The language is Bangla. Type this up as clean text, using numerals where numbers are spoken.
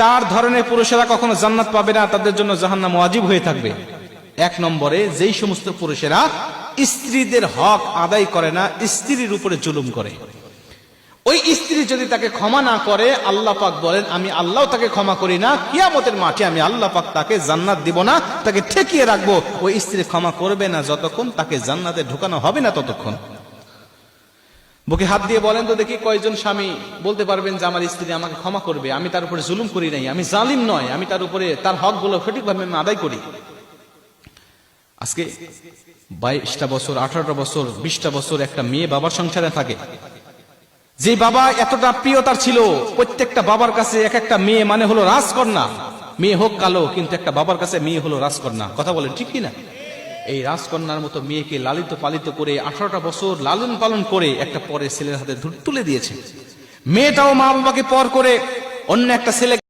চার ধরনের পুরুষেরা কখনো জান্নাত পাবে না, তাদের জন্য জাহান্নাম ওয়াজিব হয়ে থাকবে। এক নম্বরে, যেই সমস্ত পুরুষেরা স্ত্রীদের হক আদায় করে না, স্ত্রীর উপরে জুলুম করে, ওই স্ত্রী যদি তাকে ক্ষমা না করে, আল্লাহ পাক বলেন আমি আল্লাহ তাকে ক্ষমা করি না, কিয়ামতের মাঠে আমি আল্লাহ পাক তাকে জান্নাত দিব না, তাকে ঠেকিয়ে রাখবো। ওই স্ত্রী ক্ষমা করবে না যতক্ষণ তাকে জান্নাতে ঢোকানো হবে না ততক্ষণ। বুকে হাত দিয়ে বলেন তো দেখি, কয়জন স্বামী বলতে পারবেন যে আমার স্ত্রী আমাকে ক্ষমা করবে, আমি তার উপরে জুলুম করি নাই, আমি জালিম নয়, আমি তার উপরে তার হকগুলো সঠিকভাবে আমি আদায় করি। আজকে 22টা বছর, 18টা বছর, 20টা বছর একটা মেয়ে বাবার সংসারে থাকে, যে বাবা এতটা প্রিয়তার ছিল, প্রত্যেকটা বাবার কাছে এক একটা মেয়ে মানে হলো রাজকন্যা। মেয়ে হোক কালো, কিন্তু একটা বাবার কাছে মেয়ে হলো রাজকন্যা। কথা বলেন ঠিক কিনা? এই রাজকন্যার মতো মেয়েকে লালিত পালিত করে 18টা বছর লালন পালন করে একটা পরের ছেলের হাতে তুলে দিয়েছে। মেয়েটাও মা বাবাকে পর করে অন্য একটা ছেলে